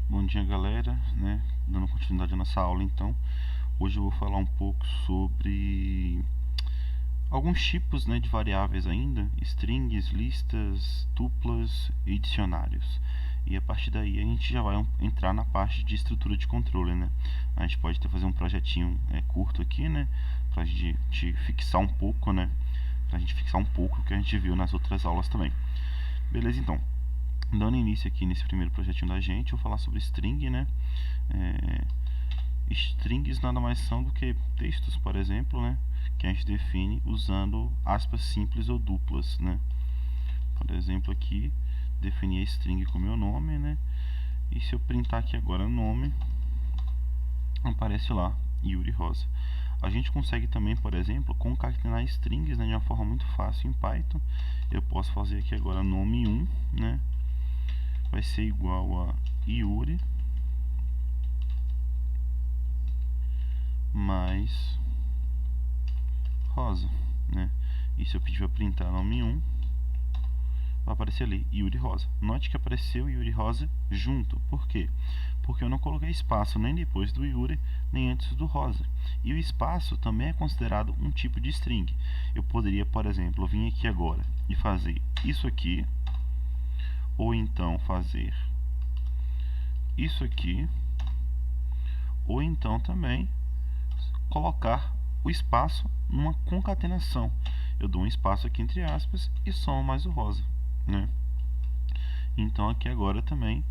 Bom dia, galera, né? Dando continuidade à nossa aula, então, hoje eu vou falar um pouco sobre alguns tipos, né, de variáveis ainda, strings, listas, tuplas e dicionários. E a partir daí a gente já vai entrar na parte de estrutura de controle, né? A gente pode até fazer um projetinho curto aqui, né, pra gente fixar um pouco, né? Pra gente fixar um pouco o que a gente viu nas outras aulas também. Beleza, então. Dando início aqui nesse primeiro projetinho da gente, eu vou falar sobre string, né? Strings nada mais são do que textos, por exemplo, né? Que a gente define usando aspas simples ou duplas, né? Por exemplo, aqui, defini a string com o meu nome, né? E se eu printar aqui agora nome, aparece lá Yuri Rosa. A gente consegue também, por exemplo, concatenar strings, né, de uma forma muito fácil em Python. Eu posso fazer aqui agora nome 1, né? Vai ser igual a Yuri mais Rosa, né? E se eu pedir para printar nome 1, vai aparecer ali Yuri Rosa. Note que apareceu Yuri Rosa junto. Por quê? Porque eu não coloquei espaço nem depois do Yuri, nem antes do Rosa. E o espaço também é considerado um tipo de string. Eu poderia, por exemplo, vir aqui agora e fazer isso aqui, ou então fazer isso aqui, ou então também colocar o espaço numa concatenação. Eu dou um espaço aqui entre aspas e somo mais o rosa, né? Então aqui agora também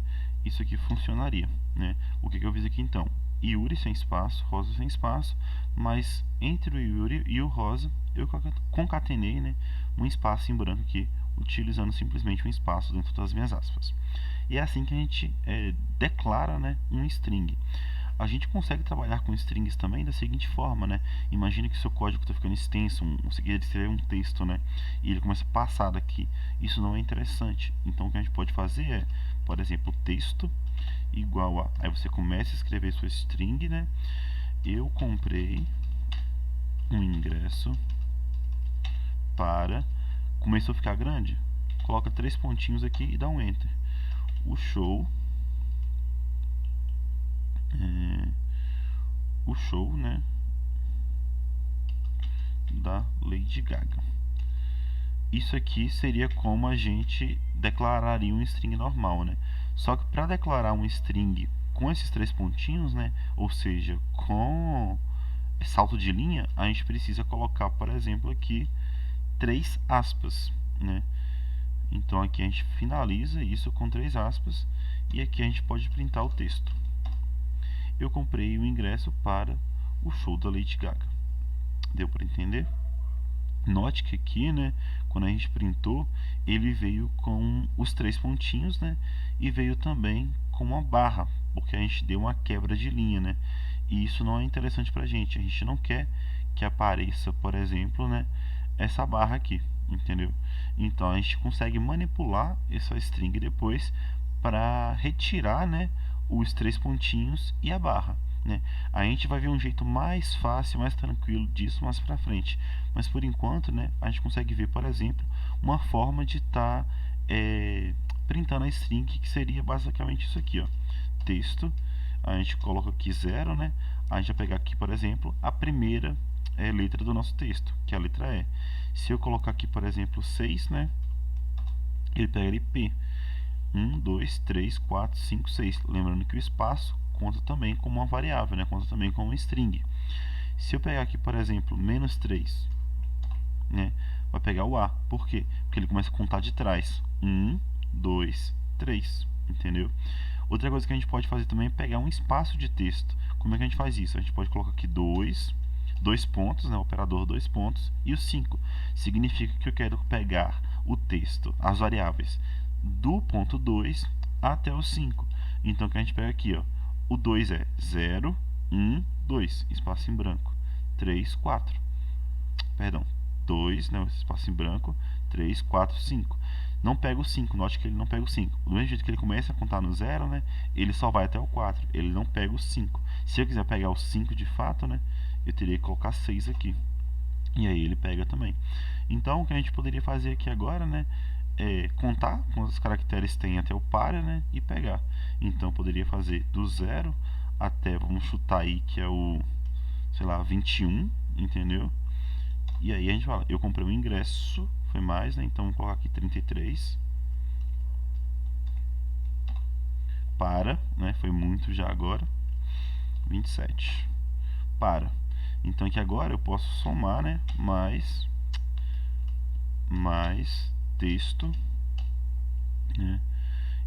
isso aqui funcionaria, né? O que eu fiz aqui então? Yuri sem espaço, Rosa sem espaço, mas entre o Yuri e o Rosa eu concatenei, né, um espaço em branco aqui, utilizando simplesmente um espaço dentro das minhas aspas. E é assim que a gente declara, né, um string. A gente consegue trabalhar com strings também da seguinte forma, né? Imagine que seu código está ficando extenso, você quer escrever um texto, né? E ele começa a passar daqui. Isso não é interessante. Então o que a gente pode fazer é, por exemplo, texto igual a... Aí você começa a escrever sua string, né? Eu comprei um ingresso para... Começou a ficar grande? Coloca 3 pontinhos aqui e dá um enter. O show... o show, né, da Lady Gaga. Isso aqui seria como a gente declararia um string normal, né? Só que para declarar um string com esses 3 pontinhos, né, ou seja, com salto de linha, a gente precisa colocar, por exemplo, aqui 3 aspas, né? Então aqui a gente finaliza isso com 3 aspas e aqui a gente pode printar o texto. Eu comprei o ingresso para o show da Lady Gaga. Deu para entender? Note que aqui, né, quando a gente printou, ele veio com os 3 pontinhos, né, e veio também com uma barra, porque a gente deu uma quebra de linha, né, e isso não é interessante pra gente. A gente não quer que apareça, por exemplo, né, essa barra aqui, entendeu? Então a gente consegue manipular essa string depois para retirar, né, os 3 pontinhos e a barra, né? A gente vai ver um jeito mais fácil, mais tranquilo disso mais pra frente. Mas por enquanto, né, a gente consegue ver, por exemplo, uma forma de estar printando a string, que seria basicamente isso aqui, ó. Texto, a gente coloca aqui 0, né? A gente vai pegar aqui, por exemplo, a primeira letra do nosso texto, que é a letra E. Se eu colocar aqui, por exemplo, 6, né, ele pega ali P. 1, 2, 3, 4, 5, 6. Lembrando que o espaço conta também como uma variável, né? Conta também como uma string. Se eu pegar aqui, por exemplo, menos 3, né, vai pegar o A. Por quê? Porque ele começa a contar de trás. 1, 2, 3. Entendeu? Outra coisa que a gente pode fazer também é pegar um espaço de texto. Como é que a gente faz isso? A gente pode colocar aqui 2 pontos, né, o operador 2 pontos, e o 5. Significa que eu quero pegar o texto, as variáveis, do ponto 2 até o 5. Então, o que a gente pega aqui, ó, o 2 é 0, 1, 2, espaço em branco, 3, 4. Perdão, 2, né, espaço em branco, 3, 4, 5. Não pega o 5, note que ele não pega o 5. Do mesmo jeito que ele começa a contar no 0, né, ele só vai até o 4, ele não pega o 5. Se eu quiser pegar o 5 de fato, né, eu teria que colocar 6 aqui. E aí ele pega também. Então, o que a gente poderia fazer aqui agora, né, contar quantos caracteres tem até o páreo, né? E pegar. Então eu poderia fazer do 0 até, vamos chutar aí que é o, sei lá, 21, entendeu? E aí a gente fala, eu comprei um ingresso, foi mais, né? Então vamos colocar aqui 33 para, né? Foi muito já agora. 27 para. Então aqui agora eu posso somar, né? Mais texto, né?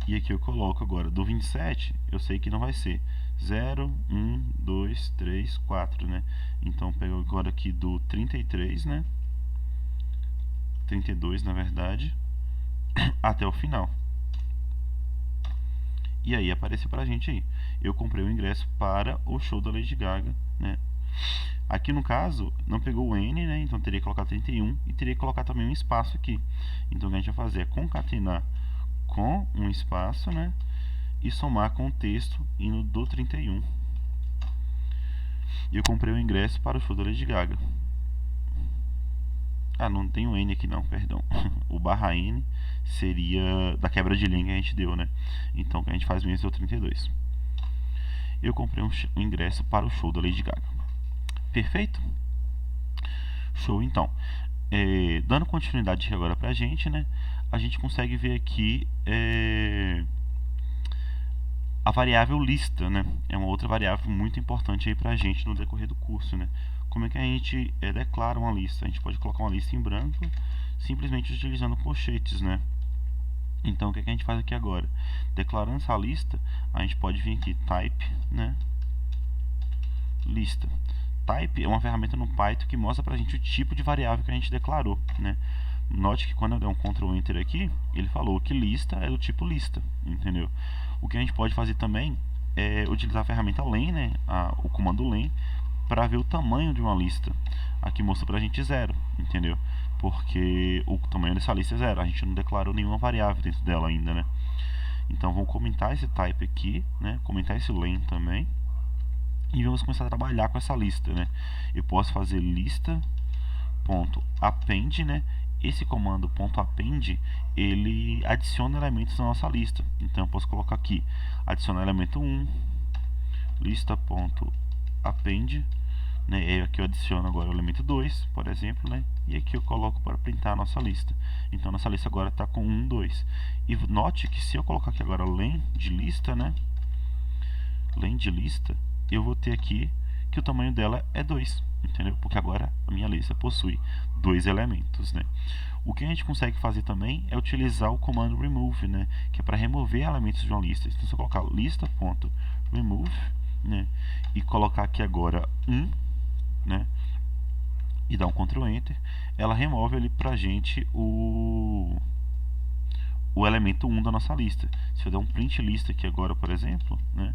E aqui eu coloco agora do 27, eu sei que não vai ser 0, 1, 2, 3, 4, né? Então pego agora aqui do 33, né? 32 na verdade, até o final. E aí apareceu pra gente aí. Eu comprei o ingresso para o show da Lady Gaga, né? Aqui no caso, não pegou o N, né? Então teria que colocar 31 e teria que colocar também um espaço aqui. Então o que a gente vai fazer é concatenar com um espaço, né? E somar com o texto indo do 31. E eu comprei o ingresso para o show da Lady Gaga. Ah, não tem o N aqui não, perdão. O barra N seria da quebra de linha que a gente deu, né? Então o que a gente faz mesmo é o 32. Eu comprei um ingresso para o show da Lady Gaga. Perfeito? Show, então. Dando continuidade agora pra gente, né? A gente consegue ver aqui a variável lista, né? É uma outra variável muito importante aí pra gente no decorrer do curso, né? Como é que a gente declara uma lista? A gente pode colocar uma lista em branco simplesmente utilizando colchetes, né? Então o que a gente faz aqui agora? Declarando essa lista, a gente pode vir aqui type, né? Lista. Type é uma ferramenta no Python que mostra pra gente o tipo de variável que a gente declarou, né? Note que quando eu der um Ctrl Enter aqui, ele falou que lista é do tipo lista, entendeu? O que a gente pode fazer também é utilizar a ferramenta len, né? O comando len, para ver o tamanho de uma lista. Aqui mostra pra gente 0, entendeu? Porque o tamanho dessa lista é 0, a gente não declarou nenhuma variável dentro dela ainda, né? Então vamos comentar esse type aqui, né? Comentar esse len também. E vamos começar a trabalhar com essa lista, né? Eu posso fazer lista.append, né? Esse comando .append, ele adiciona elementos na nossa lista. Então eu posso colocar aqui, adicionar elemento 1, lista.append, né? E aqui eu adiciono agora o elemento 2, por exemplo, né? E aqui eu coloco para printar a nossa lista. Então nossa lista agora está com 1, 2. E note que se eu colocar aqui agora len de lista, né? Len de lista, eu vou ter aqui que o tamanho dela é 2, entendeu? Porque agora a minha lista possui 2 elementos, né? O que a gente consegue fazer também é utilizar o comando remove, né? Que é para remover elementos de uma lista. Então, se eu colocar lista.remove, né? E colocar aqui agora 1, né? E dar um Ctrl Enter, ela remove ali pra gente o elemento 1 da nossa lista. Se eu der um print lista aqui agora, por exemplo, né?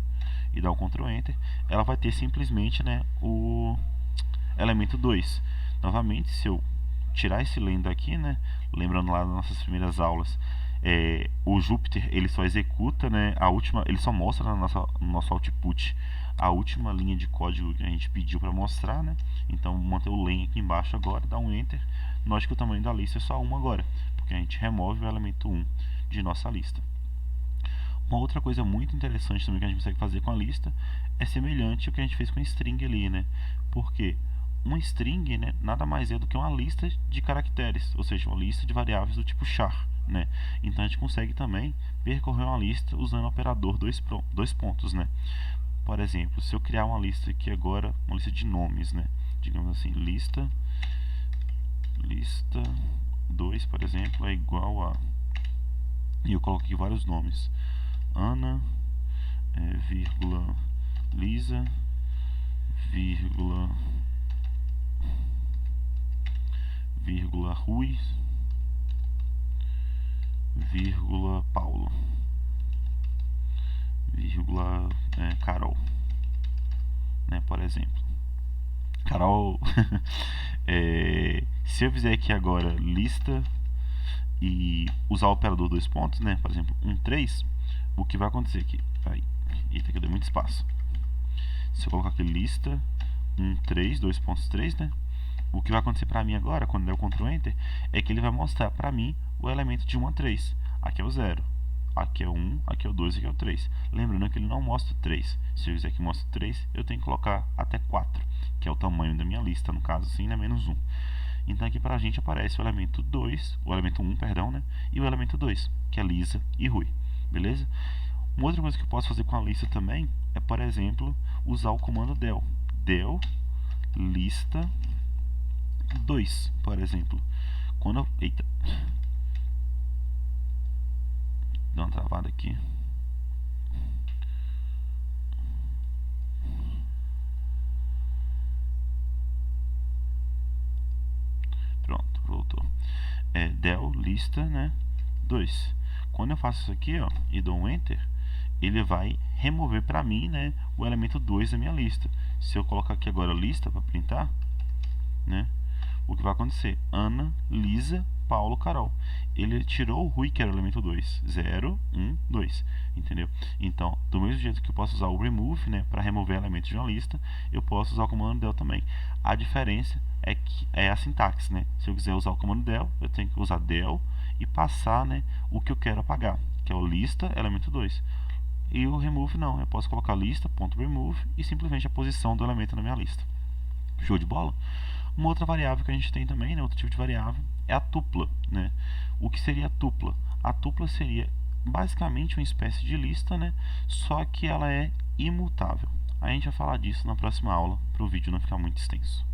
E dar o Ctrl Enter, ela vai ter simplesmente, né, o elemento 2. Novamente, se eu tirar esse len daqui, né, lembrando lá das nossas primeiras aulas, o Jupyter ele só executa, né, a última, ele só mostra no nosso output a última linha de código que a gente pediu para mostrar, né? Então manter o len aqui embaixo agora, dá um Enter. Note que o tamanho da lista é só 1 agora, porque a gente remove o elemento 1 de nossa lista. Uma outra coisa muito interessante também que a gente consegue fazer com a lista é semelhante ao que a gente fez com a string ali, né? Porque uma string, né, nada mais é do que uma lista de caracteres, ou seja, uma lista de variáveis do tipo char, né? Então a gente consegue também percorrer uma lista usando o operador dois pontos, né? Por exemplo, se eu criar uma lista aqui agora, uma lista de nomes, né? Digamos assim, lista 2, por exemplo, é igual a... E eu coloco aqui vários nomes. Ana, vírgula, Lisa, vírgula, Rui, vírgula, Paulo, vírgula, Carol, né, por exemplo. Carol, se eu fizer aqui agora lista e usar o operador dois pontos, né, por exemplo, 3, o que vai acontecer aqui? Aí, eita, que deu muito espaço. Se eu colocar aqui lista 3, 2.3, né? O que vai acontecer para mim agora, quando der o Ctrl Enter, é que ele vai mostrar para mim o elemento de 1 a 3. Aqui é o 0. Aqui é o 1, aqui é o 2, aqui é o 3. Lembrando que ele não mostra 3. Se eu quiser que mostre 3, eu tenho que colocar até 4, que é o tamanho da minha lista, no caso assim, né, menos 1. Então aqui pra gente aparece o elemento 2, o elemento 1, perdão, né, e o elemento 2, que é Lisa e Rui, beleza? Uma outra coisa que eu posso fazer com a lista também é, por exemplo, usar o comando del. Del lista 2, por exemplo. Quando eu... Eita. Dá uma travada aqui. Pronto, voltou. Del lista, né, 2. Quando eu faço isso aqui, ó, e dou um enter, ele vai remover para mim, né, o elemento 2 da minha lista. Se eu colocar aqui agora lista para printar, né, o que vai acontecer? Ana, Lisa, Paulo, Carol. Ele tirou o Rui, que era o elemento 2. 0, 1, 2. Entendeu? Então, do mesmo jeito que eu posso usar o remove, né, para remover elementos de uma lista, eu posso usar o comando del também. A diferença é que é a sintaxe, né? Se eu quiser usar o comando del, eu tenho que usar del e passar, né, o que eu quero apagar, que é o lista, elemento 2. E o remove não, eu posso colocar lista.remove e simplesmente a posição do elemento na minha lista. Show de bola? Uma outra variável que a gente tem também, né, outro tipo de variável, é a tupla, né? O que seria a tupla? A tupla seria basicamente uma espécie de lista, né, só que ela é imutável. A gente vai falar disso na próxima aula, para o vídeo não ficar muito extenso.